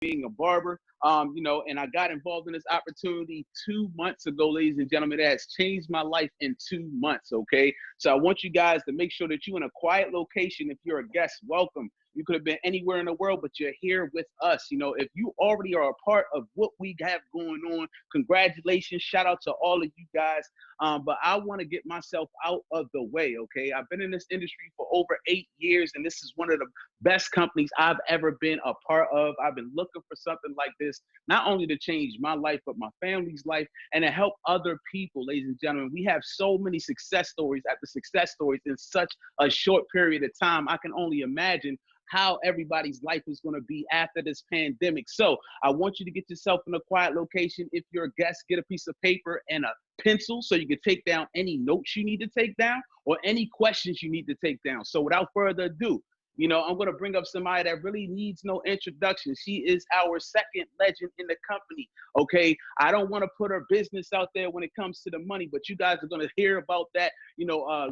being a barber. And I got involved in this opportunity 2 months ago, ladies and gentlemen. That has changed my life in 2 months. Okay, so I want you guys to make sure that you're in a quiet location. If you're a guest, welcome. You could have been anywhere in the world, but you're here with us. If you already are a part of what we have going on, congratulations. Shout out to all of you guys. But I want to get myself out of the way, okay? I've been in this industry for over 8 years, and this is one of the best companies I've ever been a part of. I've been looking for something like this, not only to change my life, but my family's life, and to help other people, ladies and gentlemen. We have so many success stories after success stories in such a short period of time. I can only imagine how everybody's life is going to be after this pandemic. So I want you to get yourself in a quiet location. If you're a guest, get a piece of paper and a pencil so you can take down any notes you need to take down or any questions you need to take down. So without further ado, I'm going to bring up somebody that really needs no introduction. She is our second legend in the company. Okay. I don't want to put her business out there when it comes to the money, but you guys are going to hear about that,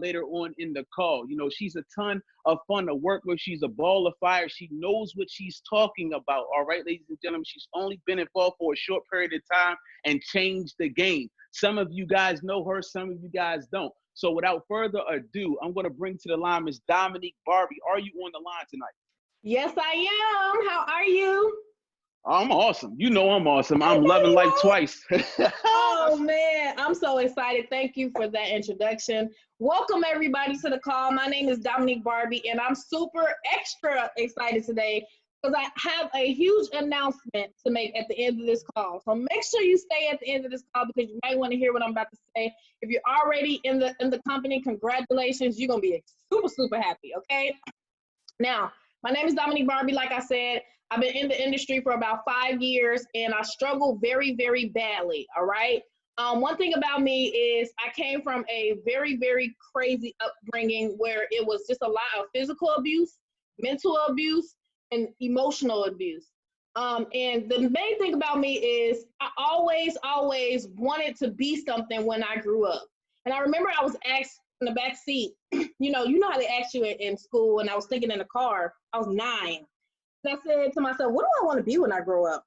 later on in the call. She's a ton of fun to work with. She's a ball of fire. She knows what she's talking about. All right, ladies and gentlemen, she's only been involved for a short period of time and changed the game. Some of you guys know her. Some of you guys don't. So without further ado, I'm going to bring to the line Miss Domonique Barbee. Are you on the line tonight? Yes, I am. How are you? I'm awesome. I'm awesome. I'm loving life twice. Oh, man. I'm so excited. Thank you for that introduction. Welcome, everybody, to the call. My name is Domonique Barbee, and I'm super extra excited today because I have a huge announcement to make at the end of this call. So make sure you stay at the end of this call because you might want to hear what I'm about to say. If you're already in the company, congratulations. You're going to be super, super happy, okay? Now, my name is Domonique Barbee. Like I said, I've been in the industry for about 5 years, and I struggle very, very badly, all right? One thing about me is I came from a very, very crazy upbringing where it was just a lot of physical abuse, mental abuse, and emotional abuse. And the main thing about me is I always wanted to be something when I grew up. And I remember I was asked in the back seat, you know how they ask you in school, and I was thinking in the car, I was 9. And I said to myself, what do I want to be when I grow up?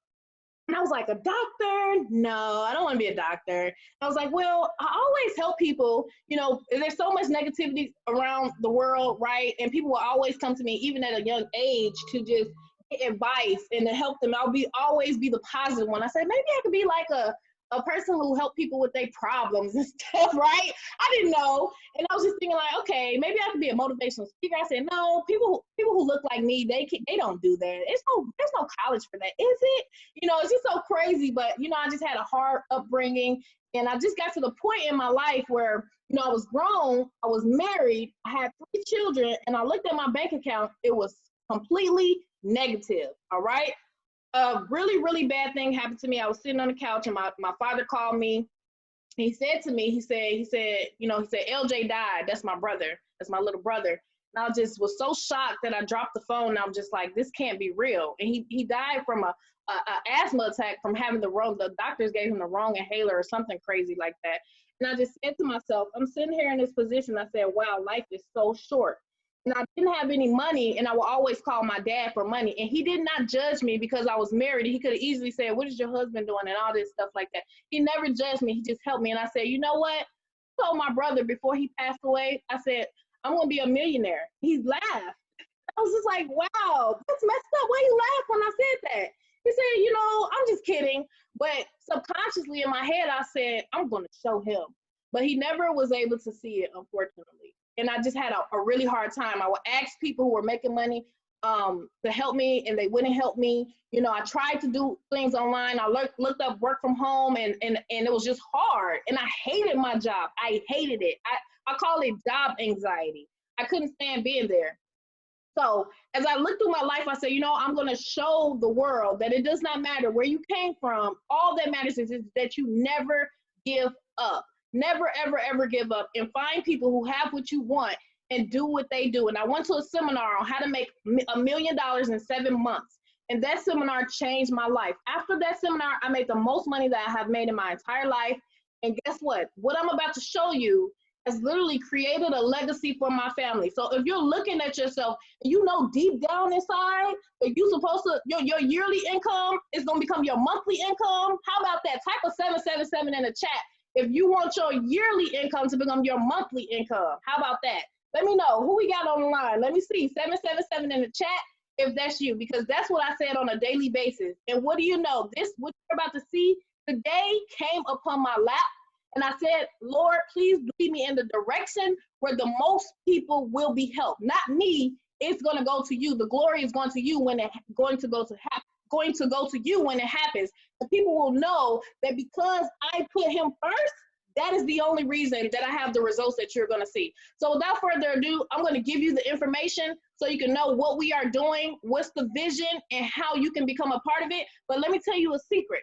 And I was like, a doctor? No, I don't want to be a doctor. I was like, well, I always help people. There's so much negativity around the world, right? And people will always come to me, even at a young age, to just get advice and to help them. I'll always be the positive one. I said, maybe I could be like a person who help people with their problems and stuff, right? I didn't know. And I was just thinking like, okay, maybe I could be a motivational speaker. I said, no, people who look like me, they don't do that. There's no college for that, is it? It's just so crazy. But, I just had a hard upbringing, and I just got to the point in my life where, I was grown, I was married, I had 3 children, and I looked at my bank account, it was completely negative, all right? A really, really bad thing happened to me. I was sitting on the couch, and my father called me. He said to me, he said, LJ died. That's my brother. That's my little brother. And I just was so shocked that I dropped the phone. And I'm just like, this can't be real. And he died from a asthma attack from having the doctors gave him the wrong inhaler or something crazy like that. And I just said to myself, I'm sitting here in this position. I said, wow, life is so short. And I didn't have any money, and I would always call my dad for money. And he did not judge me because I was married. He could have easily said, what is your husband doing, and all this stuff like that. He never judged me. He just helped me. And I said, you know what? I told my brother before he passed away, I said, I'm going to be a millionaire. He laughed. I was just like, wow, that's messed up. Why you laugh when I said that? He said, I'm just kidding. But subconsciously in my head, I said, I'm going to show him. But he never was able to see it, unfortunately. And I just had a really hard time. I would ask people who were making money to help me, and they wouldn't help me. I tried to do things online. I looked up work from home, and it was just hard. And I hated my job. I hated it. I call it job anxiety. I couldn't stand being there. So as I looked through my life, I said, I'm going to show the world that it does not matter where you came from. All that matters is that you never give up. Never, ever, ever give up, and find people who have what you want and do what they do. And I went to a seminar on how to make $1 million in 7 months. And that seminar changed my life. After that seminar, I made the most money that I have made in my entire life. And guess what? What I'm about to show you has literally created a legacy for my family. So if you're looking at yourself, you know deep down inside that you're supposed to, your yearly income is going to become your monthly income. How about that? Type of 777 in the chat if you want your yearly income to become your monthly income. How about that? Let me know who we got on the line. Let me see, 777 in the chat if that's you, because that's what I said on a daily basis. And what do you know? This, what you're about to see today, came upon my lap. And I said, Lord, please lead me in the direction where the most people will be helped. Not me. It's going to go to you. The glory is going to you when it going to go to you when it happens. The people will know that because I put him first, that is the only reason that I have the results that you're going to see. So without further ado, I'm going to give you the information so you can know what we are doing, what's the vision, and how you can become a part of it. But let me tell you a secret.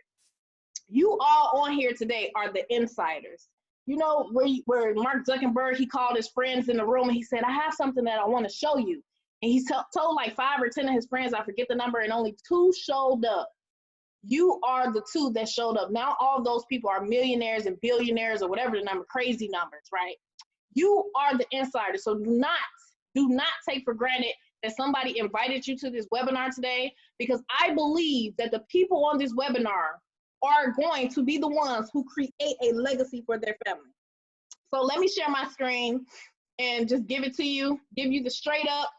You all on here today are the insiders. You know, where Mark Zuckerberg, he called his friends in the room and he said, I have something that I want to show you. And he told like 5 or 10 of his friends, I forget the number, and only 2 showed up. You are the 2 that showed up. Now all those people are millionaires and billionaires or whatever the number, crazy numbers, right? You are the insiders. So do not take for granted that somebody invited you to this webinar today, because I believe that the people on this webinar are going to be the ones who create a legacy for their family. So let me share my screen and just give it to you, give you the straight up,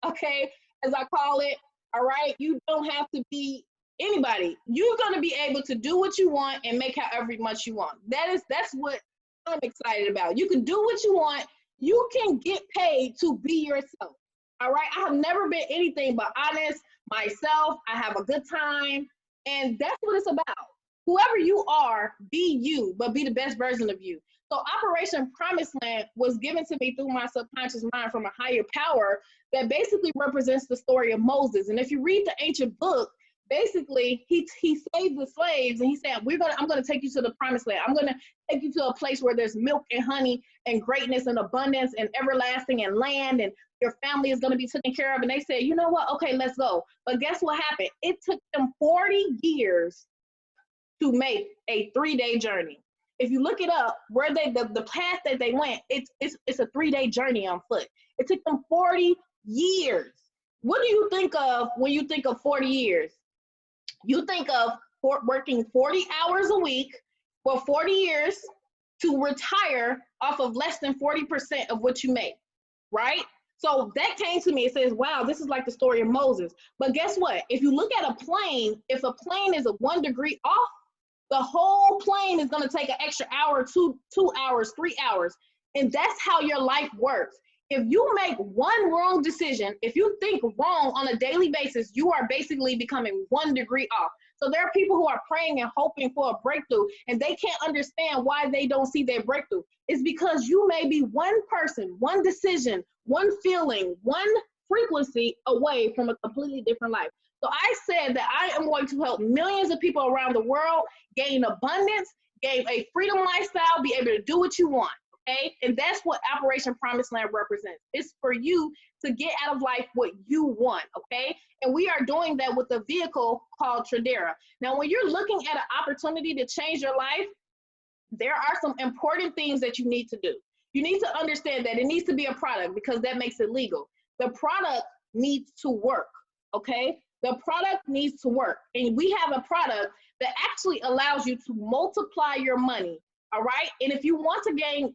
okay, as I call it, all right? You don't have to be anybody. You're gonna be able to do what you want and make however much you want. That's what I'm excited about. You can do what you want. You can get paid to be yourself, all right? I have never been anything but honest, myself. I have a good time, and that's what it's about. Whoever you are, be you, but be the best version of you. So Operation Promised Land was given to me through my subconscious mind from a higher power that basically represents the story of Moses. And if you read the ancient book, basically he saved the slaves and he said, I'm gonna take you to the promised land. I'm gonna take you to a place where there's milk and honey and greatness and abundance and everlasting and land, and your family is gonna be taken care of. And they said, you know what? Okay, let's go. But guess what happened? It took them 40 years to make a 3-day journey. If you look it up, where the path that they went, it's a 3-day journey on foot. It took them 40 years. What do you think of when you think of 40 years? You think of working 40 hours a week for 40 years to retire off of less than 40% of what you make, right? So that came to me. It says, wow, this is like the story of Moses. But guess what? If you look at a plane, if a plane is 1 degree off, the whole plane is going to take an extra hour, 2 hours, 3 hours. And that's how your life works. If you make one wrong decision, if you think wrong on a daily basis, you are basically becoming 1 degree off. So there are people who are praying and hoping for a breakthrough, and they can't understand why they don't see their breakthrough. It's because you may be one person, one decision, one feeling, one frequency away from a completely different life. So I said that I am going to help millions of people around the world gain abundance, gain a freedom lifestyle, be able to do what you want, okay? And that's what Operation Promised Land represents. It's for you to get out of life what you want, okay? And we are doing that with a vehicle called Tradera. Now, when you're looking at an opportunity to change your life, there are some important things that you need to do. You need to understand that it needs to be a product because that makes it legal. The product needs to work, okay? The product needs to work. And we have a product that actually allows you to multiply your money, all right? And if you want to gain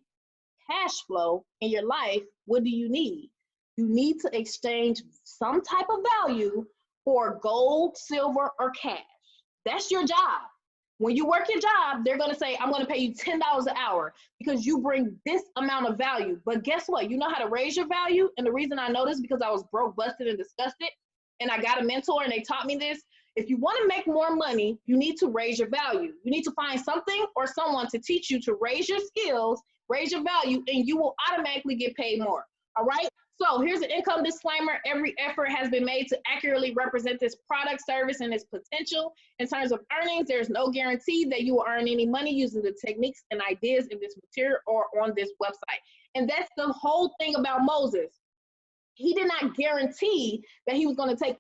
cash flow in your life, what do you need? You need to exchange some type of value for gold, silver, or cash. That's your job. When you work your job, they're gonna say, I'm gonna pay you $10 an hour because you bring this amount of value. But guess what? You know how to raise your value? And the reason I know this is because I was broke, busted, and disgusted. And I got a mentor and they taught me this. If you want to make more money, you need to raise your value. You need to find something or someone to teach you to raise your skills, raise your value, and you will automatically get paid more. All right? So here's an income disclaimer. Every effort has been made to accurately represent this product, service, and its potential. In terms of earnings, there's no guarantee that you will earn any money using the techniques and ideas in this material or on this website. And that's the whole thing about Moses. He did not guarantee that he was going to take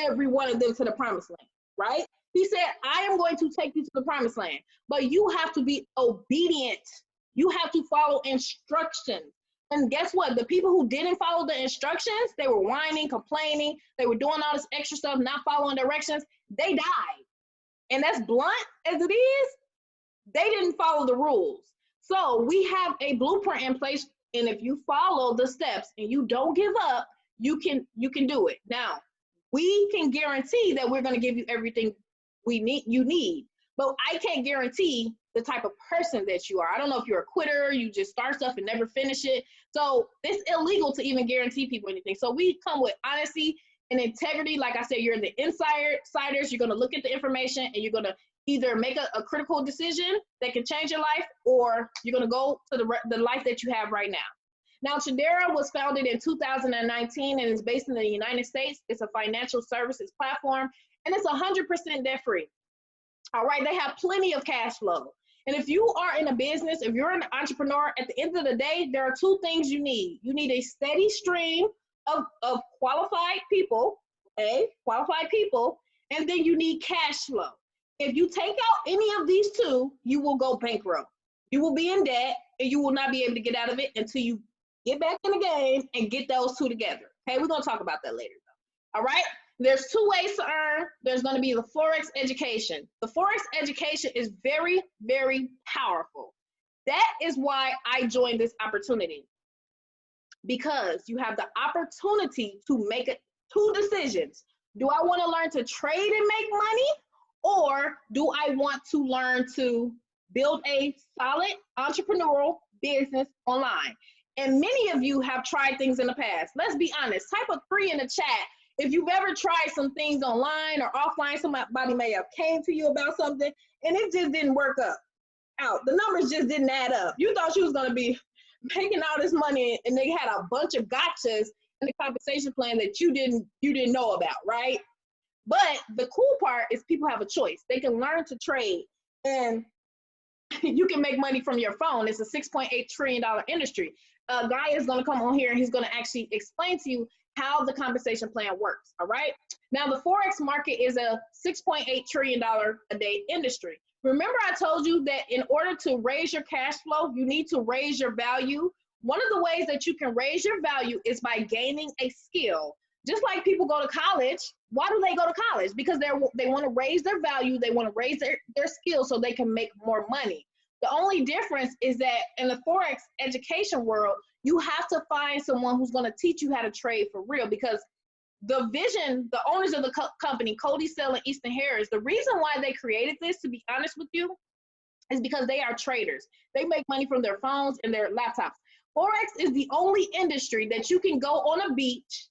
every one of them to the promised land, right? He said, I am going to take you to the promised land, but you have to be obedient. You have to follow instructions. And guess what? The people who didn't follow the instructions, they were whining, complaining, they were doing all this extra stuff, not following directions, they died. And that's blunt as it is, they didn't follow the rules. So we have a blueprint in place, and if you follow the steps and you don't give up, you can do it. Now, we can guarantee that we're going to give you everything you need, but I can't guarantee the type of person that you are. I don't know if you're a quitter, you just start stuff and never finish it. So it's illegal to even guarantee people anything. So we come with honesty and integrity. Like I said, you're the insiders. You're going to look at the information and you're going to either make a critical decision that can change your life, or you're going to go to the life that you have right now. Now, Tradera was founded in 2019 and is based in the United States. It's a financial services platform, and it's 100% debt free. All right, they have plenty of cash flow. And if you are in a business, if you're an entrepreneur, at the end of the day, there are two things you need. You need a steady stream of qualified people, qualified people, and then you need cash flow. If you take out any of these two, you will go bankrupt. You will be in debt, and you will not be able to get out of it until you get back in the game and get those two together. Okay, we're going to talk about that later, though. All right, there's two ways to earn. There's going to be the Forex education. The Forex education is very, very powerful. That is why I joined this opportunity, because you have the opportunity to make two decisions. Do I want to learn to trade and make money? Or do I want to learn to build a solid entrepreneurial business online? And many of you have tried things in the past. Let's be honest. Type a 3 in the chat if you've ever tried some things online or offline. Somebody may have came to you about something and it just didn't work out. The numbers just didn't add up. You thought you was going to be making all this money and they had a bunch of gotchas in the compensation plan that you didn't know about, right? But the cool part is people have a choice. They can learn to trade, and you can make money from your phone. It's a $6.8 trillion industry. A guy is going to come on here and he's going to actually explain to you how the compensation plan works. All right. Now, the Forex market is a $6.8 trillion a day industry. Remember, I told you that in order to raise your cash flow, you need to raise your value. One of the ways that you can raise your value is by gaining a skill. Just like people go to college, why do they go to college? Because they want to raise their value, they want to raise their skills so they can make more money. The only difference is that in the Forex education world, you have to find someone who's going to teach you how to trade for real, because the owners of the company, Cody Sell and Easton Harris, the reason why they created this, to be honest with you, is because they are traders. They make money from their phones and their laptops. Forex is the only industry that you can go on a beach,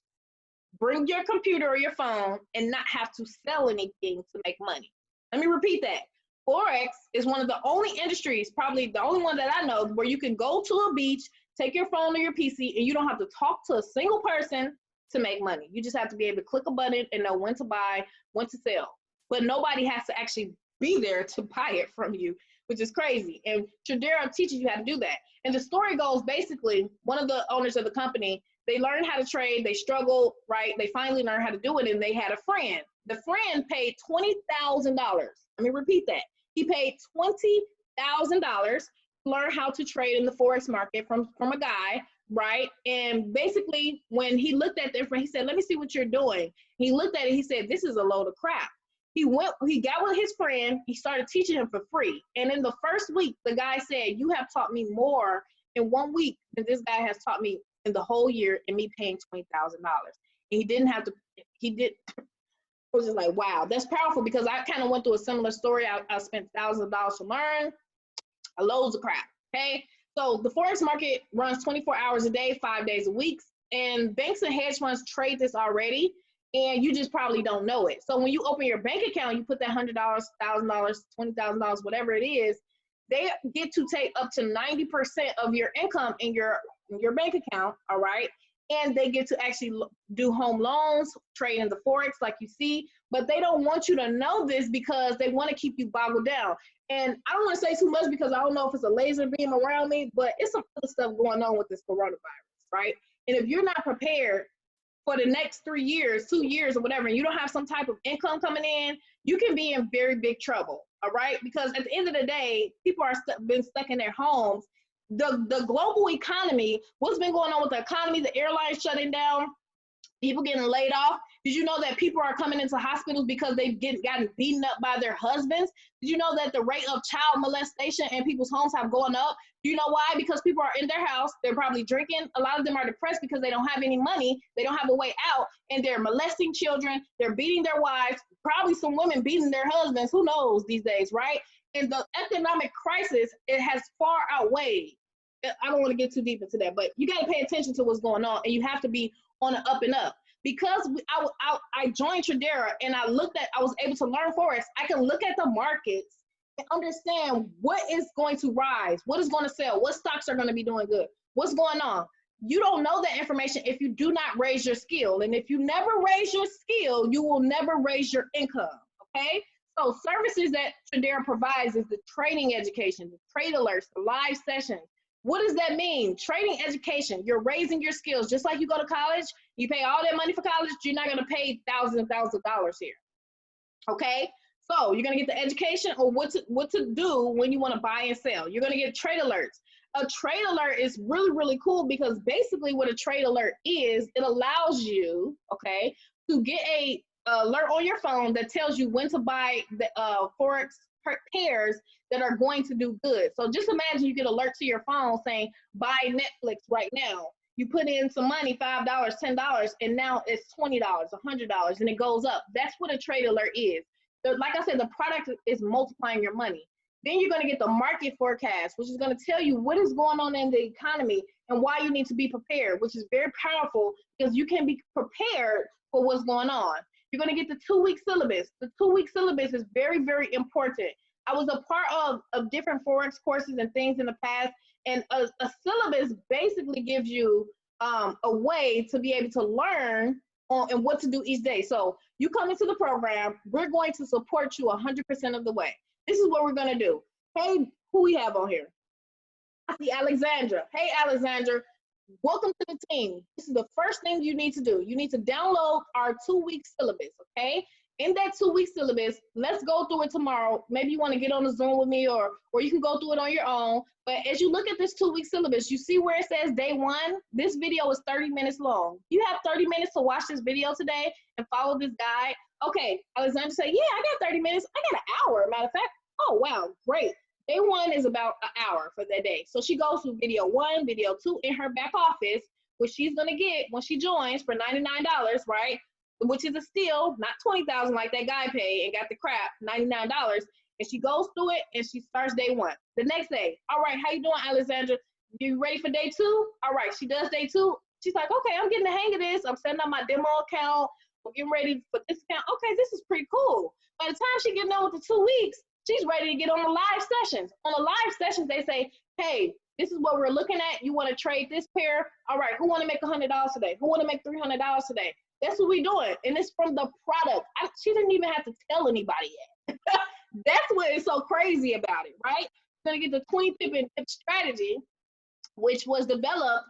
bring your computer or your phone, and not have to sell anything to make money. Let me repeat that. Forex is one of the only industries, probably the only one that I know, where you can go to a beach, take your phone or your PC, and you don't have to talk to a single person to make money. You just have to be able to click a button and know when to buy, when to sell. But nobody has to actually be there to buy it from you, which is crazy. And Tradera teaches you how to do that. And the story goes, basically, one of the owners of the company, they learned how to trade, they struggled, right? They finally learned how to do it, and they had a friend. The friend paid $20,000. Let me repeat that. He paid $20,000 to learn how to trade in the Forex market from a guy, right? And basically, when he looked at the information, he said, let me see what you're doing. He looked at it, he said, this is a load of crap. He got with his friend, he started teaching him for free. And in the first week, the guy said, you have taught me more in 1 week than this guy has taught me in the whole year, and me paying $20,000. And he didn't have to, I was just like, wow, that's powerful, because I kind of went through a similar story. I spent thousands of dollars to learn loads of crap, okay? So the Forex market runs 24 hours a day, 5 days a week, and banks and hedge funds trade this already, and you just probably don't know it. So when you open your bank account, you put that $100, $1,000, $20,000, whatever it is, they get to take up to 90% of your income in your bank account, all right? And they get to actually do home loans, trade in the Forex like you see, but they don't want you to know this because they want to keep you boggled down. And I don't want to say too much because I don't know if it's a laser beam around me, but it's some other stuff going on with this coronavirus, right? And if you're not prepared for the next 3 years, 2 years or whatever, and you don't have some type of income coming in, you can be in very big trouble, all right? Because at the end of the day, people are been stuck in their homes. the global economy, what's been going on with the economy, the airlines shutting down, people getting laid off. Did you know that people are coming into hospitals because they've gotten beaten up by their husbands? Did you know that the rate of child molestation in people's homes have gone up? Do you know why? Because people are in their house, they're probably drinking. A lot of them are depressed because they don't have any money, they don't have a way out, and they're molesting children, they're beating their wives, probably some women beating their husbands, who knows these days, right? And the economic crisis, it has far outweighed. I don't want to get too deep into that, but you got to pay attention to what's going on, and you have to be on the up and up. Because I joined Tradera and I was able to learn Forex, I can look at the markets and understand what is going to rise, what is going to sell, what stocks are going to be doing good, what's going on. You don't know that information if you do not raise your skill. And if you never raise your skill, you will never raise your income, okay? So services that Tradera provides is the trading education, the trade alerts, the live sessions. What does that mean? Trading education, you're raising your skills. Just like you go to college, you pay all that money for college, you're not gonna pay thousands and thousands of dollars here, okay? So you're gonna get the education on what to do when you wanna buy and sell. You're gonna get trade alerts. A trade alert is really, really cool because basically what a trade alert is, it allows you, okay, to get a alert on your phone that tells you when to buy the Forex pairs that are going to do good. So just imagine you get alert to your phone saying, buy Netflix right now. You put in some money, $5, $10, and now it's $20, $100, and it goes up. That's what a trade alert is. Like I said, the product is multiplying your money. Then you're gonna get the market forecast, which is gonna tell you what is going on in the economy and why you need to be prepared, which is very powerful because you can be prepared for what's going on. You're gonna get the 2-week syllabus. The 2-week syllabus is very, very important. I was a part of different Forex courses and things in the past, and a syllabus basically gives you a way to be able to learn on and what to do each day. So you come into the program, we're going to support you 100% of the way. This is what we're gonna do. Hey, who we have on here? I see Alexandra. Hey, Alexandra, welcome to the team. This is the first thing you need to do. You need to download our 2-week syllabus, okay? In that 2-week syllabus, let's go through it tomorrow. Maybe you want to get on the Zoom with me, or you can go through it on your own. But as you look at this 2-week syllabus, you see where it says day 1? This video is 30 minutes long. You have 30 minutes to watch this video today and follow this guide. Okay, Alexandra said, yeah, I got 30 minutes. I got an hour, matter of fact. Oh, wow, great. Day 1 is about an hour for that day. So she goes through video 1, video 2 in her back office, which she's gonna get when she joins for $99, right? Which is a steal, not $20,000 like that guy paid and got the crap, $99. And she goes through it and she starts day 1. The next day, all right, how you doing, Alexandra? You ready for day 2? All right, she does day 2. She's like, okay, I'm getting the hang of this. I'm setting up my demo account. I'm getting ready for this account. Okay, this is pretty cool. By the time she gets done with the 2 weeks, she's ready to get on the live sessions. On the live sessions, they say, hey, this is what we're looking at. You want to trade this pair? All right, who want to make $100 today? Who want to make $300 today? That's what we're doing. And it's from the product. She didn't even have to tell anybody yet. That's what is so crazy about it, right? You're going to get the 20 pip strategy, which was developed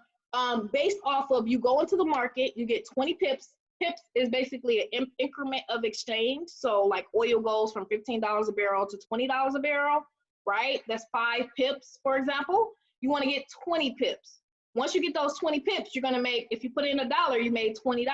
based off of you go into the market, you get 20 pips. Pips is basically an increment of exchange. So like oil goes from $15 a barrel to $20 a barrel, right? That's 5 pips, for example. You want to get 20 pips. Once you get those 20 pips, you're going to make, if you put in $1, you made $20.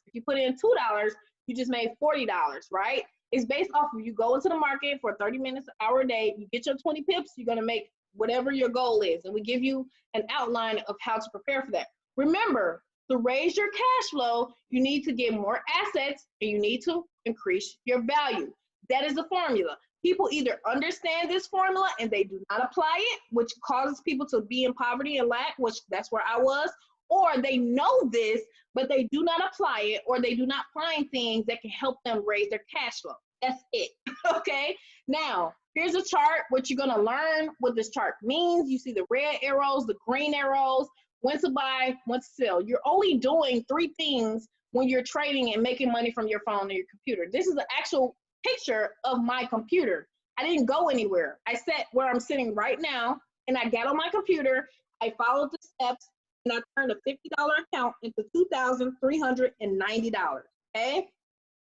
If you put in $2, you just made $40, right? It's based off of you go into the market for 30 minutes, an hour a day, you get your 20 pips, you're going to make whatever your goal is. And we give you an outline of how to prepare for that. Remember, to raise your cash flow, you need to get more assets and you need to increase your value. That is the formula. People either understand this formula and they do not apply it, which causes people to be in poverty and lack, which that's where I was, or they know this, but they do not apply it, or they do not find things that can help them raise their cash flow. That's it, okay? Now, here's a chart. What you're gonna learn what this chart means. You see the red arrows, the green arrows, when to buy, when to sell. You're only doing 3 things when you're trading and making money from your phone or your computer. This is an actual picture of my computer. I didn't go anywhere. I sat where I'm sitting right now, and I got on my computer, I followed the steps, and I turned a $50 account into $2,390, okay?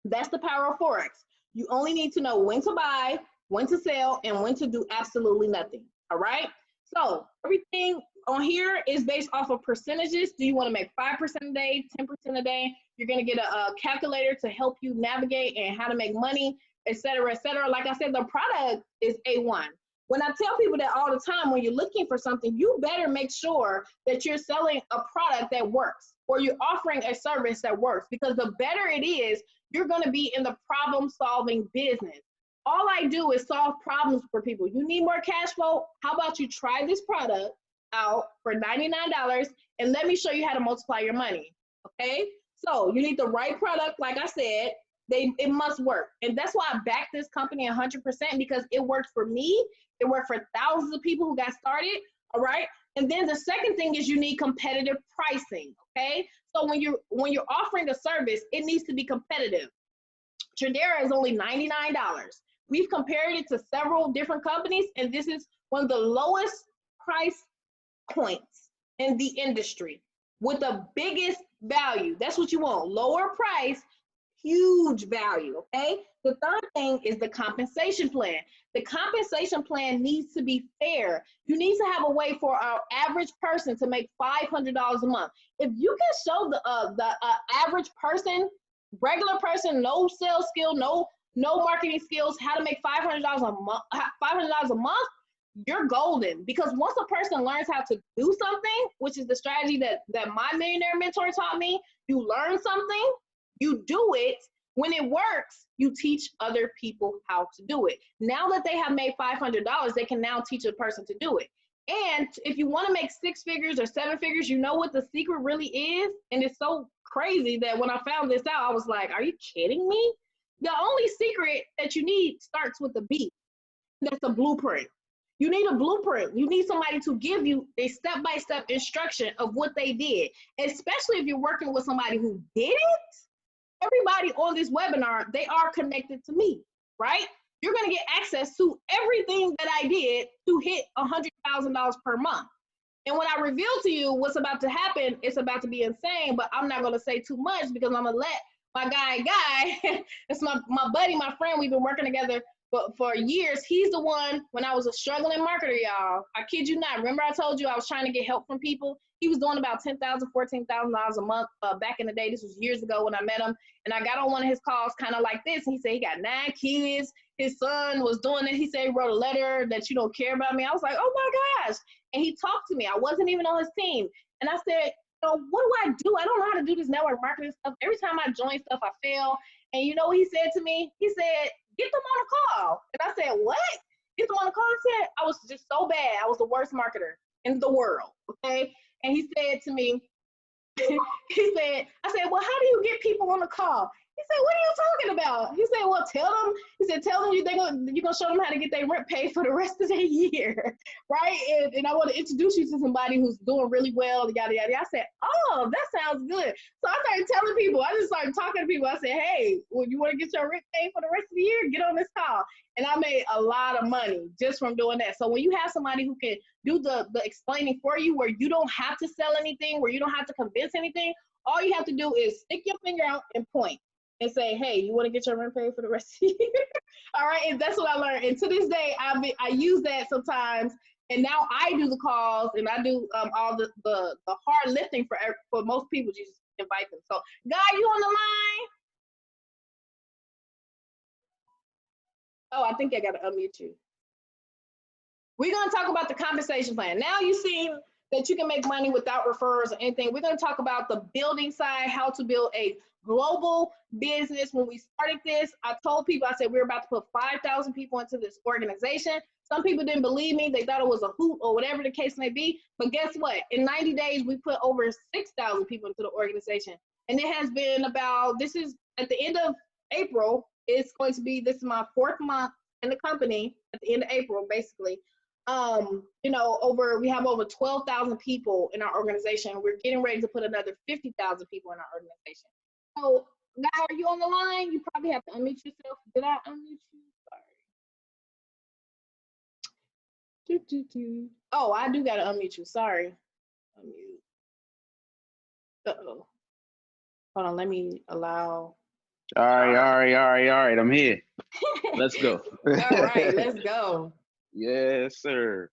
That's the power of Forex. You only need to know when to buy, when to sell, and when to do absolutely nothing, all right? So everything on here is based off of percentages. Do you want to make 5% a day, 10% a day? You're going to get a calculator to help you navigate and how to make money, et cetera, et cetera. Like I said, the product is A1. When I tell people that all the time, when you're looking for something, you better make sure that you're selling a product that works, or you're offering a service that works, because the better it is, you're going to be in the problem-solving business. All I do is solve problems for people. You need more cash flow? How about you try this product out for $99 and let me show you how to multiply your money, okay? So you need the right product. Like I said, it must work. And that's why I back this company 100%, because it worked for me. It worked for thousands of people who got started, all right? And then the second thing is you need competitive pricing, okay? So when you're offering a service, it needs to be competitive. Tradera is only $99. We've compared it to several different companies, and this is one of the lowest price points in the industry with the biggest value. That's what you want, lower price, huge value, okay? The third thing is the compensation plan. The compensation plan needs to be fair. You need to have a way for our average person to make $500 a month. If you can show the average person, regular person, no sales skill, no marketing skills, how to make $500 a month, you're golden. Because once a person learns how to do something, which is the strategy that my millionaire mentor taught me, you learn something, you do it. When it works, you teach other people how to do it. Now that they have made $500, they can now teach a person to do it. And if you want to make 6 figures or 7 figures, you know what the secret really is? And it's so crazy that when I found this out, I was like, are you kidding me? The only secret that you need starts with a B. That's a blueprint. You need a blueprint. You need somebody to give you a step-by-step instruction of what they did, especially if you're working with somebody who did it. Everybody on this webinar, they are connected to me, right? You're going to get access to everything that I did to hit $100,000 per month. And when I reveal to you what's about to happen, it's about to be insane, but I'm not going to say too much because I'm going to let my guy, it's my buddy, my friend, we've been working together for years. He's the one, when I was a struggling marketer, y'all, I kid you not. Remember I told you I was trying to get help from people? He was doing about $10,000, $14,000 a month back in the day. This was years ago when I met him. And I got on one of his calls kind of like this. And he said he got 9 kids. His son was doing it. He said he wrote a letter that you don't care about me. I was like, oh my gosh. And he talked to me. I wasn't even on his team. And I said, what do I do? I don't know how to do this network marketing stuff. Every time I join stuff, I fail. And you know what he said to me? He said, get them on a call. And I said, what? Get them on a call? I said, I was just so bad. I was the worst marketer in the world, okay? And he said to me, I said, well, how do you get people on a call? He said, what are you talking about? He said, well, tell them you're gonna show them how to get their rent paid for the rest of the year, right? And I want to introduce you to somebody who's doing really well, yada, yada. I said, oh, that sounds good. So I started telling people, I just started talking to people. I said, hey, well, you want to get your rent paid for the rest of the year? Get on this call. And I made a lot of money just from doing that. So when you have somebody who can do the explaining for you, where you don't have to sell anything, where you don't have to convince anything, all you have to do is stick your finger out and point and say, hey, you want to get your rent paid for the rest of the year? All right, and that's what I learned. And to this day, I use that sometimes. And now I do the calls and I do all the hard lifting for most people. You just invite them. So, Guy, you on the line? Oh, I think I got to unmute you. We're going to talk about the compensation plan. Now you've seen that you can make money without referrals or anything. We're going to talk about the building side, how to build a global business. When we started this, I told people, I said, we're about to put 5,000 people into this organization. Some people didn't believe me. They thought it was a hoot or whatever the case may be. But guess what? In 90 days, we put over 6,000 people into the organization. And it has been this is at the end of April, this is my 4th month in the company at the end of April, basically. We have over 12,000 people in our organization. We're getting ready to put another 50,000 people in our organization. So, Guy, are you on the line? You probably have to unmute yourself. Did I unmute you? Sorry. Oh, I do got to unmute you. Sorry. Unmute. Uh-oh. Hold on, let me allow. All right. I'm here. Let's go. All right, let's go. Yes, sir.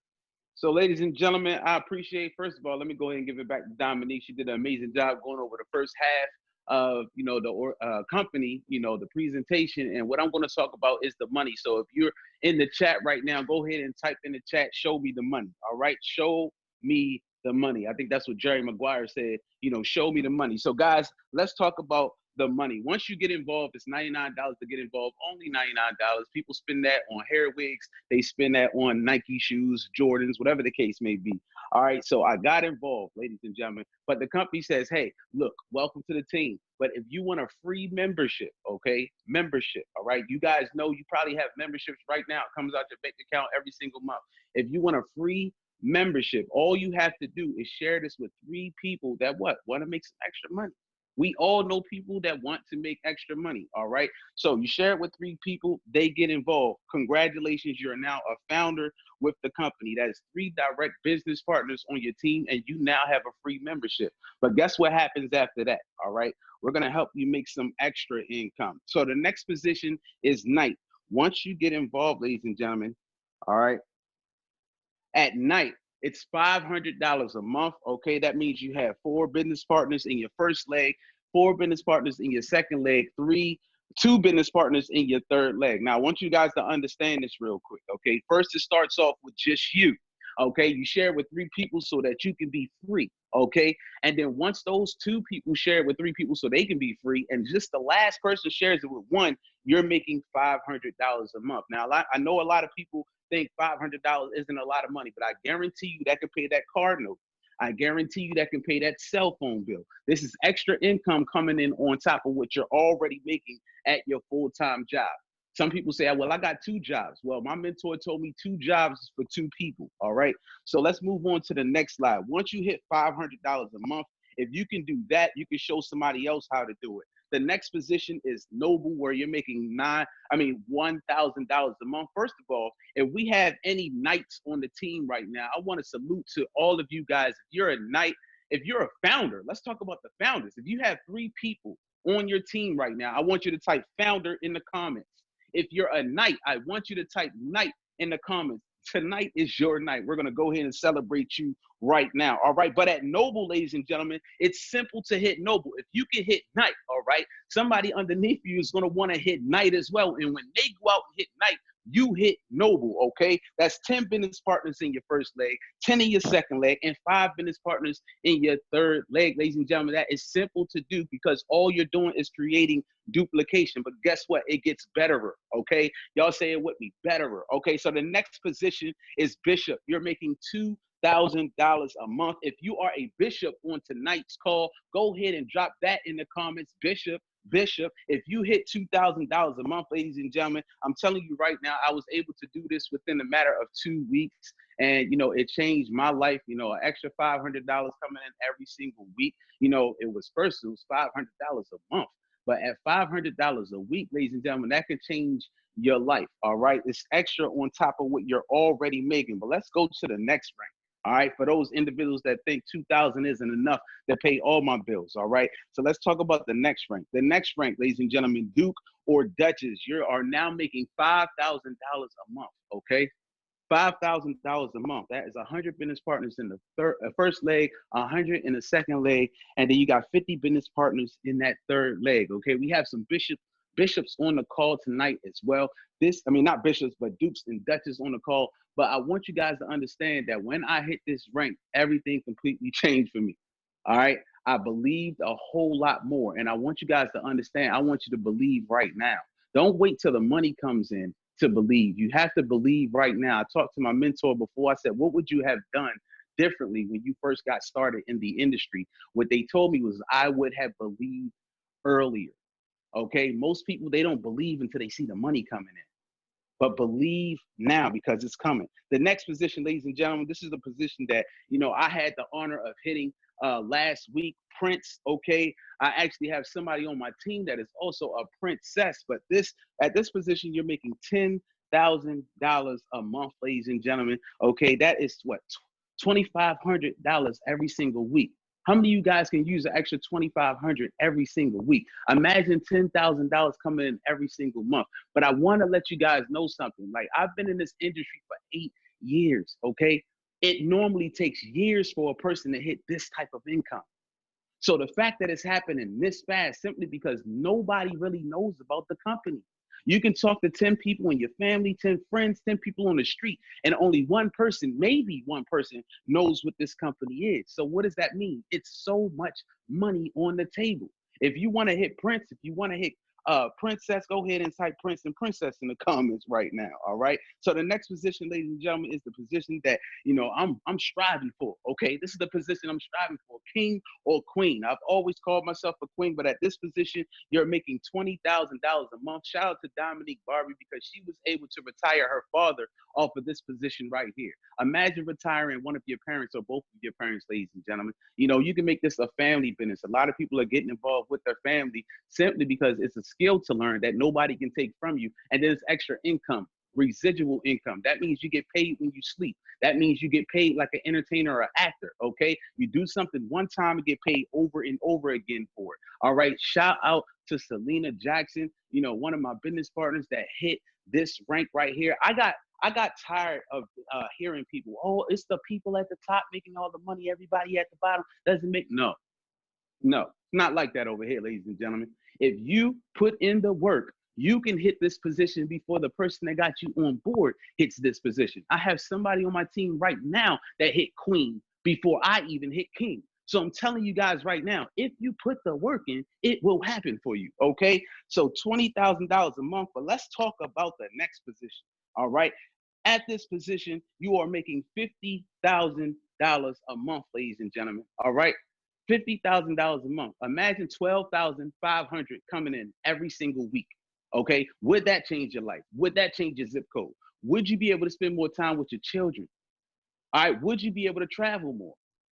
So, ladies and gentlemen, I appreciate, first of all, let me go ahead and give it back to Dominique. She did an amazing job going over the first half of, the company, the presentation. And what I'm going to talk about is the money. So if you're in the chat right now, go ahead and type in the chat, show me the money. All right. Show me the money. I think that's what Jerry Maguire said, show me the money. So guys, let's talk about the money. Once you get involved, it's $99 to get involved, only $99. People spend that on hair wigs. They spend that on Nike shoes, Jordans, whatever the case may be. All right, so I got involved, ladies and gentlemen, but the company says, hey, look, welcome to the team. But if you want a free membership, okay, membership, all right, you guys know you probably have memberships right now. It comes out your bank account every single month. If you want a free membership, all you have to do is share this with 3 people that want to make some extra money. We all know people that want to make extra money, all right? So you share it with 3 people, they get involved. Congratulations, you're now a founder with the company. That is 3 direct business partners on your team, and you now have a free membership. But guess what happens after that, all right? We're gonna help you make some extra income. So the next position is night. Once you get involved, ladies and gentlemen, all right, at night, it's $500 a month. Okay, that means you have 4 business partners in your first leg, 4 business partners in your second leg, 2 business partners in your third leg. Now, I want you guys to understand this real quick. Okay, first it starts off with just you. Okay, you share with 3 people so that you can be free. Okay, and then once those 2 people share it with 3 people so they can be free, and just the last person shares it with 1, you're making $500 a month. Now, I know a lot of people think $500 isn't a lot of money, but I guarantee you that can pay that car note. I guarantee you that can pay that cell phone bill. This is extra income coming in on top of what you're already making at your full-time job. Some people say, well, I got 2 jobs. Well, my mentor told me 2 jobs is for 2 people. All right. So let's move on to the next slide. Once you hit $500 a month, if you can do that, you can show somebody else how to do it. The next position is Noble, where you're making $1,000 a month. First of all, if we have any knights on the team right now, I want to salute to all of you guys. If you're a knight, if you're a founder, let's talk about the founders. If you have 3 people on your team right now, I want you to type founder in the comments. If you're a knight, I want you to type knight in the comments. Tonight is your night. We're going to go ahead and celebrate you right now. All right. But at Noble, ladies and gentlemen, it's simple to hit Noble. If you can hit night, all right, somebody underneath you is going to want to hit night as well. And when they go out and hit night, you hit Noble, okay? That's 10 business partners in your first leg, 10 in your second leg, and 5 business partners in your third leg. Ladies and gentlemen, that is simple to do because all you're doing is creating duplication. But guess what? It gets betterer, okay? Y'all say it with me, betterer, okay? So the next position is bishop. You're making $2,000 a month. If you are a bishop on tonight's call, go ahead and drop that in the comments, bishop. If you hit $2,000 a month, ladies and gentlemen, I'm telling you right now, I was able to do this within a matter of 2 weeks. And, it changed my life, an extra $500 coming in every single week. It was $500 a month. But at $500 a week, ladies and gentlemen, that can change your life. All right. It's extra on top of what you're already making. But let's go to the next rank. All right, for those individuals that think 2,000 isn't enough to pay all my bills, all right? So let's talk about the next rank. The next rank, ladies and gentlemen, Duke or Duchess, you are now making $5,000 a month, okay? $5,000 a month. That is 100 business partners in the first leg, 100 in the second leg, and then you got 50 business partners in that third leg, okay? We have some bishops on the call tonight as well. Not bishops, but dukes and duchesses on the call. But I want you guys to understand that when I hit this rank, everything completely changed for me. All right. I believed a whole lot more. And I want you guys to understand, I want you to believe right now. Don't wait till the money comes in to believe. You have to believe right now. I talked to my mentor before. I said, what would you have done differently when you first got started in the industry? What they told me was I would have believed earlier. Okay. Most people, they don't believe until they see the money coming in. But believe now because it's coming. The next position, ladies and gentlemen, this is the position that, I had the honor of hitting last week, Prince, okay? I actually have somebody on my team that is also a princess, but at this position, you're making $10,000 a month, ladies and gentlemen, okay? That is what, $2,500 every single week. How many of you guys can use an extra $2,500 every single week? Imagine $10,000 coming in every single month. But I want to let you guys know something. Like, I've been in this industry for 8 years, okay? It normally takes years for a person to hit this type of income. So the fact that it's happening this fast simply because nobody really knows about the company. You can talk to 10 people in your family, 10 friends, 10 people on the street, and only one person, maybe one person, knows what this company is. So what does that mean? It's so much money on the table. If you want to hit Prince, if you want to hit Princess, go ahead and type Prince and Princess in the comments right now. All right. So the next position, ladies and gentlemen, is the position that I'm striving for. Okay, this is the position I'm striving for, king or queen. I've always called myself a queen, but at this position, you're making $20,000 a month. Shout out to Domonique Barbee because she was able to retire her father off of this position right here. Imagine retiring one of your parents or both of your parents, ladies and gentlemen. You can make this a family business. A lot of people are getting involved with their family simply because it's a skill to learn that nobody can take from you. And then it's extra income, residual income. That means you get paid when you sleep. That means you get paid like an entertainer or an actor, okay? You do something one time and get paid over and over again for it, all right? Shout out to Selena Jackson, one of my business partners that hit this rank right here. I got tired of hearing people, oh, it's the people at the top making all the money, everybody at the bottom doesn't make. No, not like that over here, ladies and gentlemen. If you put in the work, you can hit this position before the person that got you on board hits this position. I have somebody on my team right now that hit queen before I even hit king. So I'm telling you guys right now, if you put the work in, it will happen for you, okay? So $20,000 a month, but let's talk about the next position, all right? At this position, you are making $50,000 a month, ladies and gentlemen, all right? $50,000 a month. Imagine 12,500 coming in every single week. Okay, would that change your life? Would that change your zip code? Would you be able to spend more time with your children? All right, would you be able to travel more?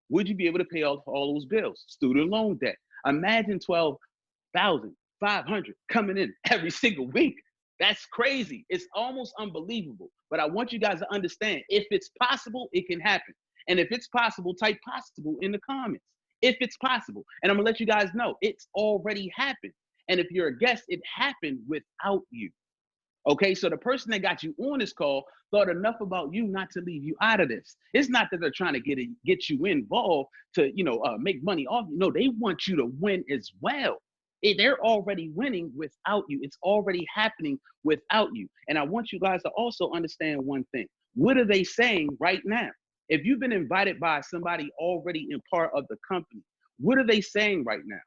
Would you be able to pay off all those bills? Student loan debt. Imagine 12,500 coming in every single week. That's crazy. It's almost unbelievable. But I want you guys to understand, if it's possible, it can happen. And if it's possible, type possible in the comments. If it's possible. And I'm gonna let you guys know, it's already happened. And if you're a guest, it happened without you. Okay, so the person that got you on this call thought enough about you not to leave you out of this. It's not that they're trying to get you involved to make money off you. No, they want you to win as well. They're already winning without you. It's already happening without you. And I want you guys to also understand one thing. What are they saying right now? If you've been invited by somebody already in part of the company, what are they saying right now?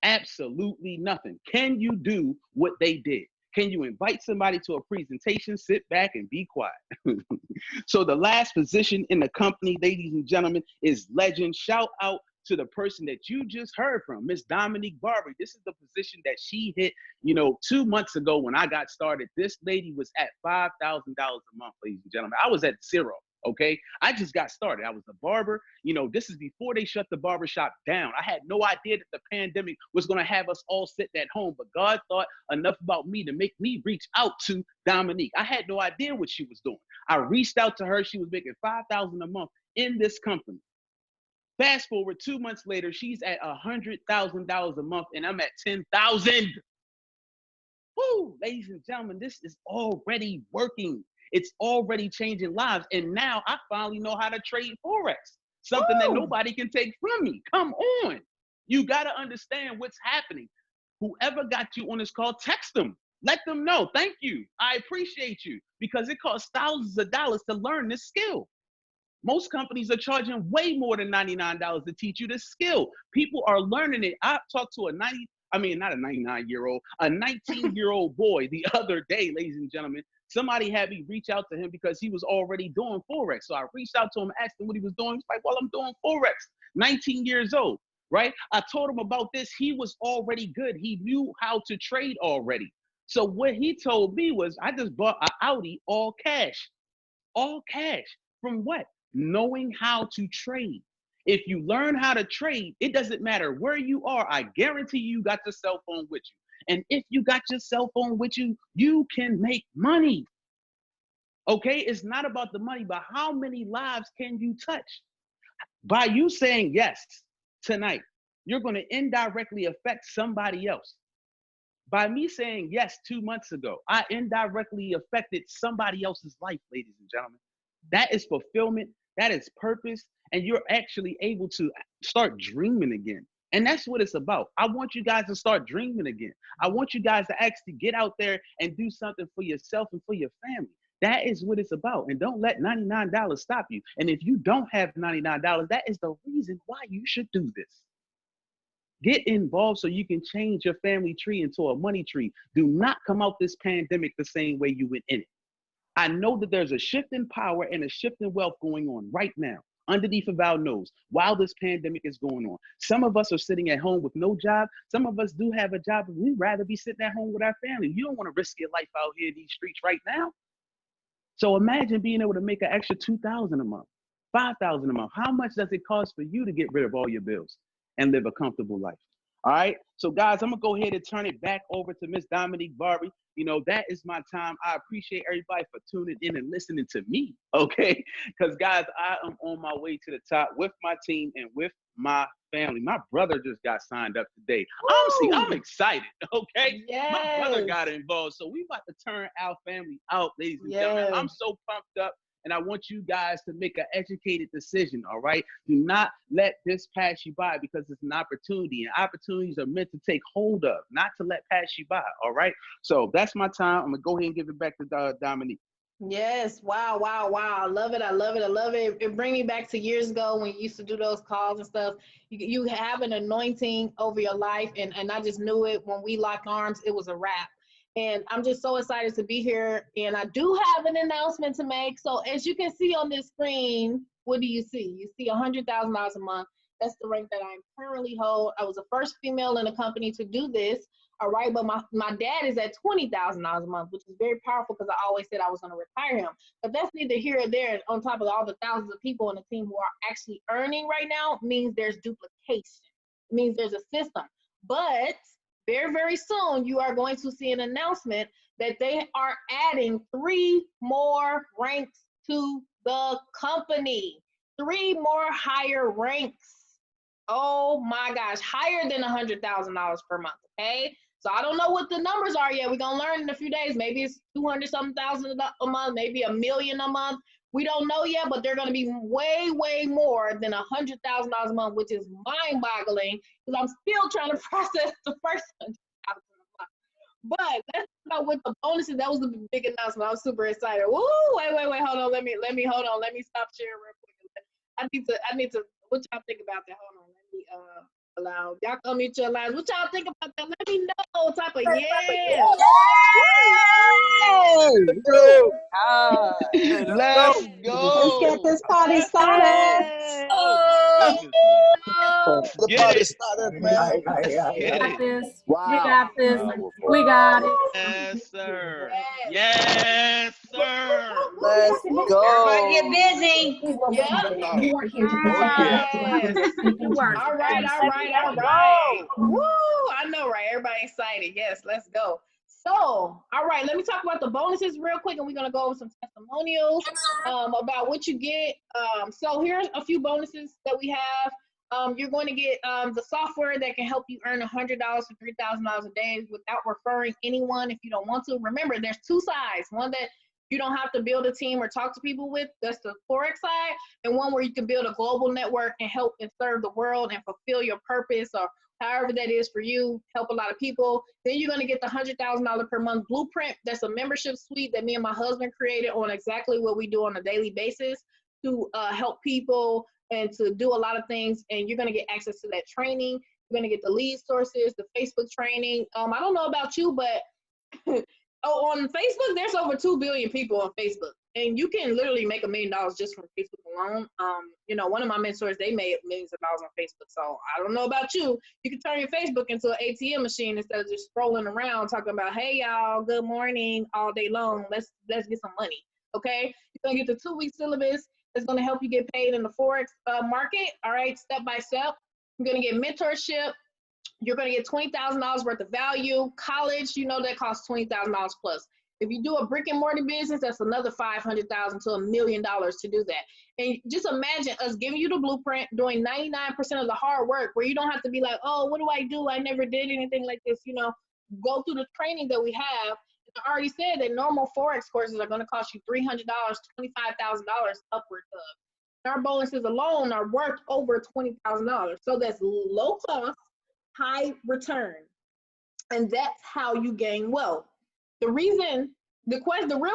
Absolutely nothing. Can you do what they did? Can you invite somebody to a presentation, sit back and be quiet? So the last position in the company, ladies and gentlemen, is legend. Shout out to the person that you just heard from, Miss Domonique Barbee. This is the position that she hit, 2 months ago when I got started. This lady was at $5,000 a month, ladies and gentlemen. I was at zero. Okay, I just got started. I was a barber. This is before they shut the barbershop down. I had no idea that the pandemic was going to have us all sitting at home, but God thought enough about me to make me reach out to Domonique. I had no idea what she was doing. I reached out to her. She was making $5,000 a month in this company. Fast forward 2 months later, she's at $100,000 a month, and I'm at 10,000. Woo, ladies and gentlemen, this is already working. It's already changing lives. And now I finally know how to trade Forex, something that nobody can take from me. Come on. You got to understand what's happening. Whoever got you on this call, text them. Let them know. Thank you. I appreciate you, because it costs thousands of dollars to learn this skill. Most companies are charging way more than $99 to teach you this skill. People are learning it. I talked to not a 99-year-old, a 19-year-old boy the other day, ladies and gentlemen. Somebody had me reach out to him because he was already doing Forex. So I reached out to him, asked him what he was doing. He's like, well, I'm doing Forex, 19 years old, right? I told him about this. He was already good. He knew how to trade already. So what he told me was, I just bought an Audi all cash. All cash. From what? Knowing how to trade. If you learn how to trade, it doesn't matter where you are. I guarantee you got your cell phone with you. And if you got your cell phone with you, you can make money. Okay? It's not about the money, but how many lives can you touch? By you saying yes tonight, you're going to indirectly affect somebody else. By me saying yes 2 months ago, I indirectly affected somebody else's life, ladies and gentlemen. That is fulfillment. That is purpose. And you're actually able to start dreaming again. And that's what it's about. I want you guys to start dreaming again. I want you guys to actually get out there and do something for yourself and for your family. That is what it's about. And don't let $99 stop you. And if you don't have $99, that is the reason why you should do this. Get involved so you can change your family tree into a money tree. Do not come out this pandemic the same way you went in it. I know that there's a shift in power and a shift in wealth going on right now, underneath of our nose, while this pandemic is going on. Some of us are sitting at home with no job. Some of us do have a job, but we'd rather be sitting at home with our family. You don't want to risk your life out here in these streets right now. So imagine being able to make an extra $2,000 a month, $5,000 a month. How much does it cost for you to get rid of all your bills and live a comfortable life? All right. So guys, I'm gonna go ahead and turn it back over to Miss Domonique Barbee. You know, that is my time. I appreciate everybody for tuning in and listening to me. Okay. Because guys, I am on my way to the top with my team and with my family. My brother just got signed up today. Honestly, I'm excited. Okay. Yes. My brother got involved. So we about to turn our family out, ladies and gentlemen. I'm so pumped up. And I want you guys to make an educated decision, all right? Do not let this pass you by because it's an opportunity. And opportunities are meant to take hold of, not to let pass you by, all right? So that's my time. I'm going to go ahead and give it back to Domonique. Yes. Wow, wow, wow. I love it. I love it. I love it. It brings me back to years ago when you used to do those calls and stuff. You have an anointing over your life. And I just knew it when we locked arms, it was a wrap. And I'm just so excited to be here. And I do have an announcement to make. So as you can see on this screen, what do you see? You see $100,000 a month. That's the rank that I currently hold. I was the first female in the company to do this. All right. But my dad is at $20,000 a month, which is very powerful because I always said I was going to retire him. But that's neither here or there. On top of all the thousands of people on the team who are actually earning right now means there's duplication. It means there's a system. But very, very soon, you are going to see an announcement that they are adding 3 more ranks to the company. 3 more higher ranks. Oh my gosh, higher than $100,000 per month, okay? So I don't know what the numbers are yet. We're going to learn in a few days. Maybe it's 200-something thousand a month, maybe $1 million a month. We don't know yet, but they're going to be way, way more than $100,000 a month, which is mind-boggling because I'm still trying to process the first $100,000 a month. But let's talk about with the bonuses. That was the big announcement. I was super excited. Woo! Wait, hold on. Let me hold on. Let me stop sharing real quick. I need to. What y'all think about that? Hold on. Let me allow y'all come meet your lines. What y'all think about that? Let me know. Type of yeah. Let's go. Let's get this party started. Oh my goodness, man. The party started, man. Get it. Wow. We got this. We got it. Yes, sir. Yes, sir. Let's go. Everybody get busy. Yeah. You weren't here to Yes. You weren't. All right. Woo! I know, right? Everybody excited. Yes, let's go. So, all right, let me talk about the bonuses real quick, and we're gonna go over some testimonials about what you get. So here's a few bonuses that we have. You're going to get the software that can help you earn $100 to $3,000 a day without referring anyone if you don't want to. Remember, there's 2 sides. One that you don't have to build a team or talk to people with, that's the Forex side, and one where you can build a global network and help and serve the world and fulfill your purpose or however that is for you, help a lot of people. Then you're gonna get the $100,000 per month blueprint. That's a membership suite that me and my husband created on exactly what we do on a daily basis to help people and to do a lot of things. And you're gonna get access to that training. You're gonna get the lead sources, the Facebook training. I don't know about you, but on Facebook, there's over 2 billion people on Facebook. And you can literally make $1 million just from Facebook alone. You know, one of my mentors, they made millions of dollars on Facebook. So I don't know about you. You can turn your Facebook into an ATM machine instead of just scrolling around talking about, hey y'all, good morning all day long. Let's get some money. Okay. You're gonna get the 2-week syllabus that's gonna help you get paid in the Forex market. All right, step by step. You're gonna get mentorship. You're gonna get $20,000 worth of value. College, you know that costs $20,000 plus. If you do a brick and mortar business, that's another $500,000 to $1 million to do that. And just imagine us giving you the blueprint, doing 99% of the hard work where you don't have to be like, oh, what do I do? I never did anything like this. You know, go through the training that we have. I already said that normal Forex courses are going to cost you $300 to $25,000 upwards of. Our bonuses alone are worth over $20,000. So that's low cost, high return. And that's how you gain wealth. The real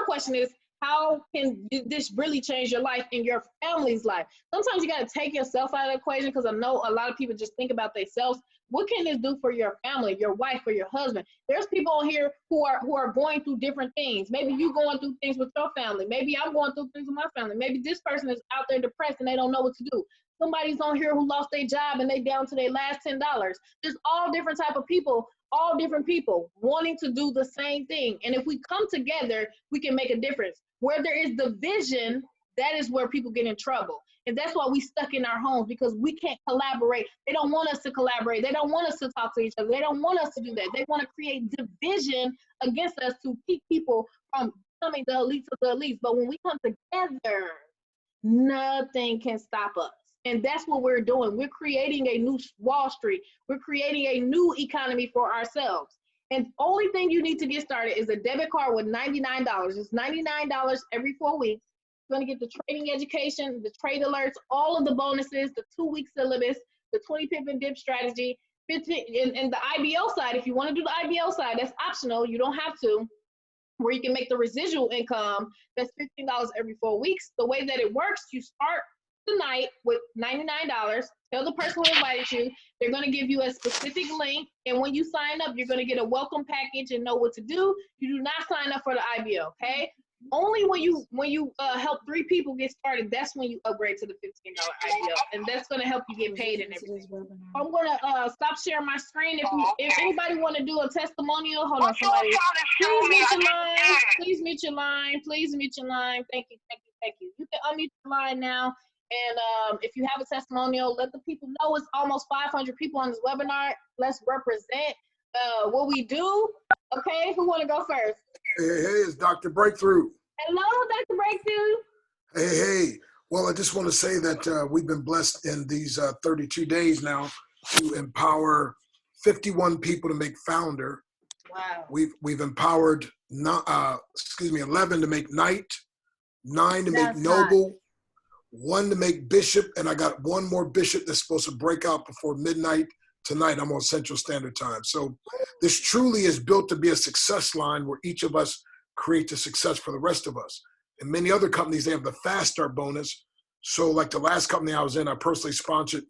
question is, how can this really change your life and your family's life? Sometimes you got to take yourself out of the equation, because I know a lot of people just think about themselves. What can this do for your family, your wife, or your husband? There's people on here who are going through different things. Maybe you going through things with your family. Maybe I'm going through things with my family. Maybe this person is out there depressed and they don't know what to do. Somebody's on here who lost their job and they down to their last $10. There's all different type of people, all different people wanting to do the same thing. And if we come together, we can make a difference. Where there is division, that is where people get in trouble. And that's why we stuck in our homes, because we can't collaborate. They don't want us to collaborate. They don't want us to talk to each other. They don't want us to do that. They want to create division against us to keep people from becoming the elites of the elites. But when we come together, nothing can stop us. And that's what we're doing. We're creating a new Wall Street. We're creating a new economy for ourselves. And only thing you need to get started is a debit card with $99. It's $99 every 4 weeks. You're going to get the trading education, the trade alerts, all of the bonuses, the 2-week syllabus, the 20 pip and dip strategy, 15, and the IBO side. If you want to do the IBO side, that's optional. You don't have to. Where you can make the residual income, that's $15 every 4 weeks. The way that it works, you start tonight with $99. Tell the person who invited you. They're going to give you a specific link, and when you sign up, you're going to get a welcome package and know what to do. You do not sign up for the IBO, okay? Only when you help 3 people get started, that's when you upgrade to the $15 IBO, and that's going to help you get paid and everything. I'm going to stop sharing my screen. If anybody want to do a testimonial, hold on, somebody. Please mute your line. Please mute your line. Please mute your line. Thank you, thank you, thank you. You can unmute your line now. And if you have a testimonial, let the people know. It's almost 500 people on this webinar. Let's represent what we do. Okay, who want to go first? Hey, it's Dr. Breakthrough. Hello, Dr. Breakthrough. Hey. Well, I just want to say that we've been blessed in these 32 days now to empower 51 people to make founder. Wow. We've empowered 11 to make knight, 9 to make noble, 1 to make bishop, and I got 1 more bishop that's supposed to break out before midnight tonight. I'm on Central Standard Time. So this truly is built to be a success line where each of us creates a success for the rest of us. And many other companies, they have the fast start bonus. So like the last company I was in, I personally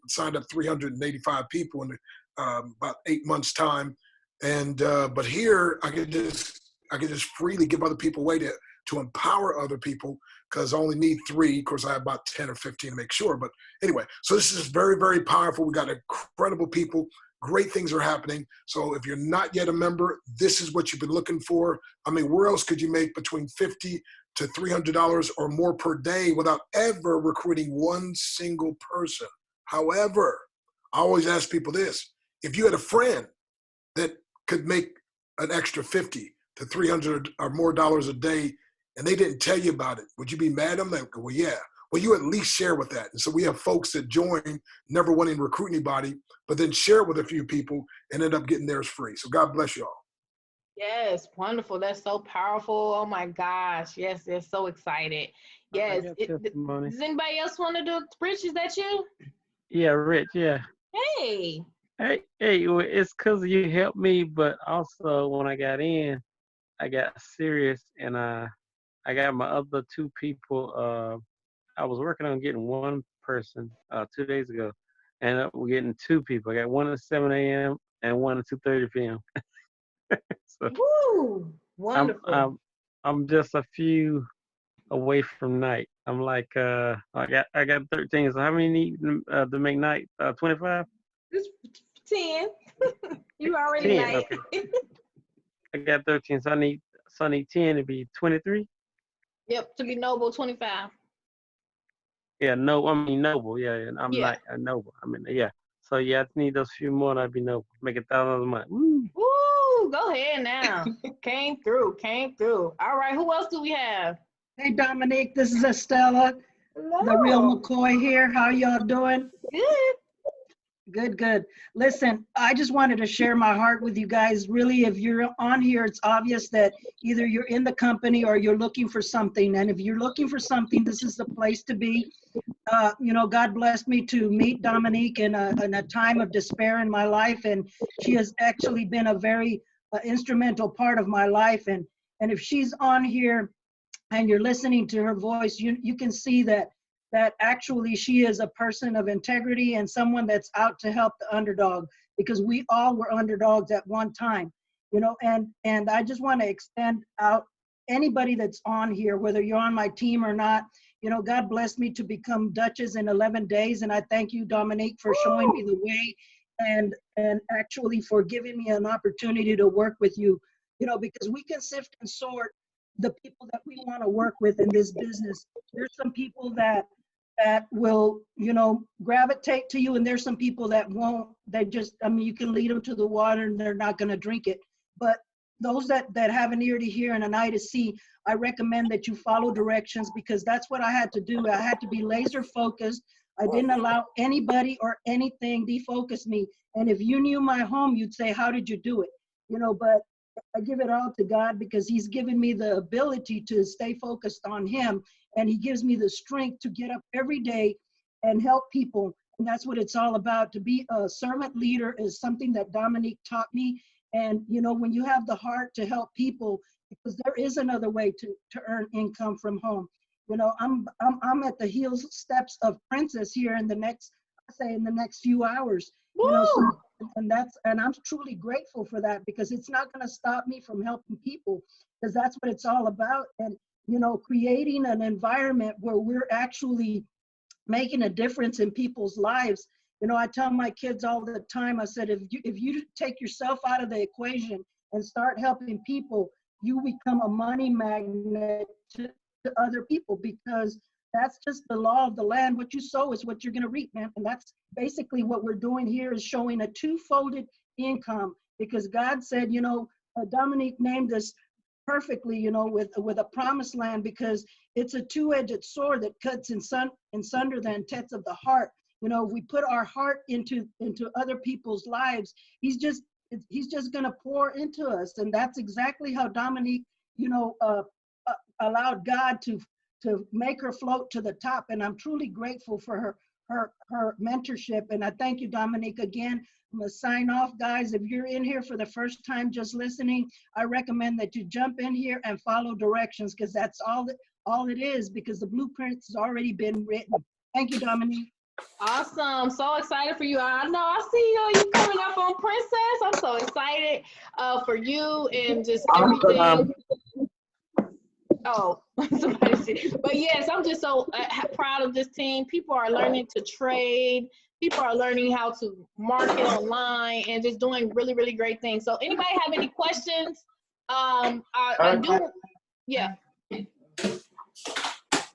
signed up 385 people in about 8 months time. And but here I could just freely give other people away to empower other people, because I only need 3. Of course, I have about 10 or 15 to make sure. But anyway, so this is very, very powerful. We got incredible people. Great things are happening. So if you're not yet a member, this is what you've been looking for. I mean, where else could you make between $50 to $300 or more per day without ever recruiting 1 single person? However, I always ask people this: if you had a friend that could make an extra $50 to $300 or more dollars a day, and they didn't tell you about it, would you be mad at them? Like, well, yeah. Well, you at least share with that. And so we have folks that join, never wanting to recruit anybody, but then share it with a few people and end up getting theirs free. So God bless y'all. Yes, wonderful. That's so powerful. Oh my gosh. Yes, they're so excited. Yes. Does anybody else want to do it? Rich, is that you? Yeah, Rich, yeah. Hey. Hey, well, it's because you helped me, but also when I got in, I got serious, and I got my other 2 people. I was working on getting 1 person 2 days ago, and we're getting 2 people. I got 1 at 7 a.m. and 1 at 2:30 p.m. So woo, wonderful. I'm just a few away from night. I'm like I got 13. So how many need to make night? 25. It's 10. You already 10, night. okay. I got 13, so I need 10 to be 23. Yep, to be noble, 25. Yeah, no, I mean noble. Yeah, and I'm not a noble. I mean, yeah. So yeah, I need those few more, and I'd be noble. Make $1,000 a month. Woo! Woo! Go ahead now. Came through. All right, who else do we have? Hey, Dominique, this is Estella, Hello. the real McCoy here. How y'all doing? Good. Good, good. Listen, I just wanted to share my heart with you guys. Really, if you're on here, it's obvious that either you're in the company or you're looking for something. And if you're looking for something, this is the place to be. You know, God blessed me to meet Domonique in a time of despair in my life. And she has actually been a very instrumental part of my life. And if she's on here and you're listening to her voice, you can see that actually she is a person of integrity and someone that's out to help the underdog, because we all were underdogs at one time, you know. And I just want to extend out anybody that's on here, whether you're on my team or not. You know, God blessed me to become Duchess in 11 days, and I thank you, Domonique, for showing me the way and actually for giving me an opportunity to work with you, you know, because we can sift and sort the people that we want to work with in this business. There's some people that will, you know, gravitate to you, and there's some people that won't. They just, I mean, you can lead them to the water and they're not going to drink it. But those that have an ear to hear and an eye to see, I recommend that you follow directions, because that's what I had to do. I had to be laser focused. I didn't allow anybody or anything defocus me. And if you knew my home, you'd say, how did you do it? You know, but I give it all to God, because he's given me the ability to stay focused on him. And he gives me the strength to get up every day and help people. And that's what it's all about. To be a servant leader is something that Domonique taught me. And, you know, when you have the heart to help people, because there is another way to earn income from home. You know, I'm at the heels steps of Princess here in the next few hours. You know, so, and I'm truly grateful for that, because it's not going to stop me from helping people, because that's what it's all about. And, you know, creating an environment where we're actually making a difference in people's lives. You know, I tell my kids all the time, I said, if you take yourself out of the equation and start helping people, you become a money magnet to other people, because that's just the law of the land. What you sow is what you're going to reap, man. And that's basically what we're doing here, is showing a two-folded income, because God said, you know, Domonique named us perfectly, you know, with a promised land, because it's a two-edged sword that cuts in sunder the intents of the heart. You know, if we put our heart into other people's lives, he's just going to pour into us. And that's exactly how Domonique, you know, allowed God to make her float to the top. And I'm truly grateful for her mentorship. And I thank you, Domonique, again. I'm going to sign off, guys. If you're in here for the first time just listening, I recommend that you jump in here and follow directions, because that's all it is, because the blueprint has already been written. Thank you, Domonique. Awesome. So excited for you. I know I see you coming up on Princess. I'm so excited for you and just everything. Oh, somebody said. But yes, I'm just so proud of this team. People are learning to trade. People are learning how to market online and just doing really, really great things. So anybody have any questions? I do. Yeah.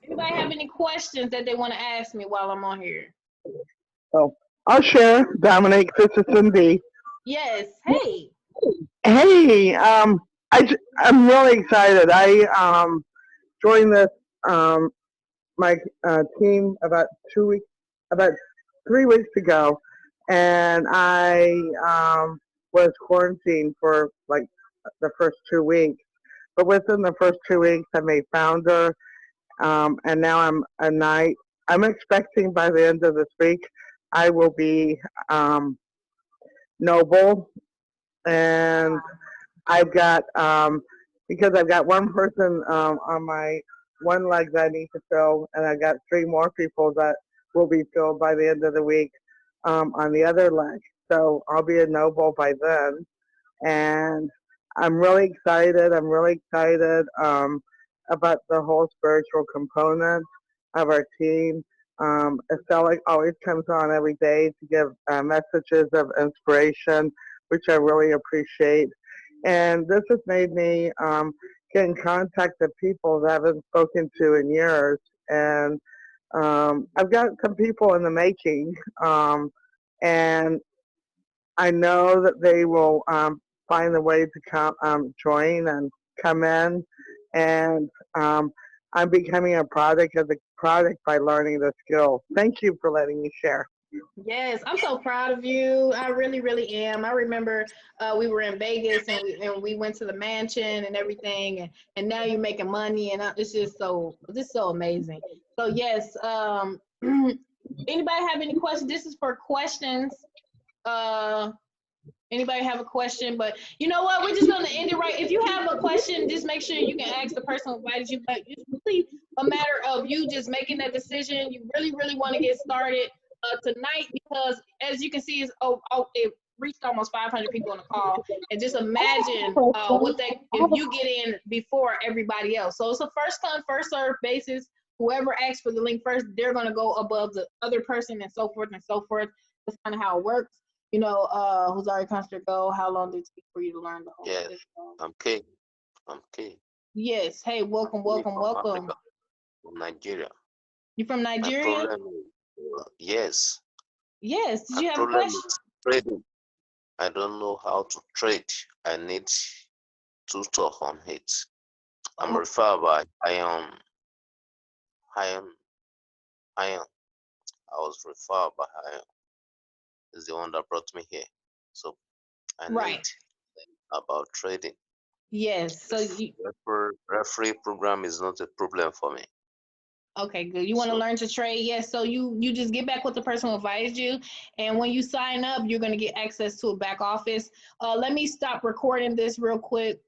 Anybody have any questions that they want to ask me while I'm on here? Oh, I'll share. Domonique, this is Cindy. Yes. Hey. Hey, I'm really excited. I joined this my team about 3 weeks ago, and I was quarantined for like the first 2 weeks. But within the first 2 weeks, I made founder, and now I'm a night. I'm expecting by the end of this week, I will be noble, and I've got because I've got one person on my one leg that I need to fill, and I got 3 more people that will be filled by the end of the week on the other leg. So I'll be a noble by then, and I'm really excited. I'm really excited about the whole spiritual component of our team. Estella always comes on every day to give messages of inspiration, which I really appreciate. And this has made me get in contact with people that I haven't spoken to in years. And I've got some people in the making, and I know that they will find a way to come, join and come in. And I'm becoming a product of the product by learning the skill. Thank you for letting me share. Yes, I'm so proud of you. I really, really am. I remember we were in Vegas and we went to the mansion and everything, and now you're making money, and it's just so amazing. So yes, anybody have any questions? This is for questions. Uh, Anybody have a question? But you know what? We're just gonna end it right. If you have a question, just make sure you can ask the person who invited you. But it's really a matter of you just making that decision. You really, really want to get started tonight because, as you can see, it reached almost 500 people on the call. And just imagine if you get in before everybody else. So it's a first come, first serve basis. Whoever asks for the link first, they're gonna go above the other person, and so forth and so forth. That's kind of how it works. You know, who's already concert go? How long did it take for you to learn the whole Yes, I'm K. I'm K. Yes. Hey, welcome, welcome, welcome. Africa, from Nigeria. You from My Nigeria? problem is, yes. Yes. Did My you have a problem question? is trading. I don't know how to trade. I need to talk on it. I'm referred by Ion. Ion. Ion. I was referred by Ion. Is the one that brought me here. So I Right. need about trading. Yes. So you, Referee program is not a problem for me. okay, good. You want to learn to trade? Yes. So you just get back with the person who invited you, and when you sign up, you're gonna get access to a back office. Let me stop recording this real quick.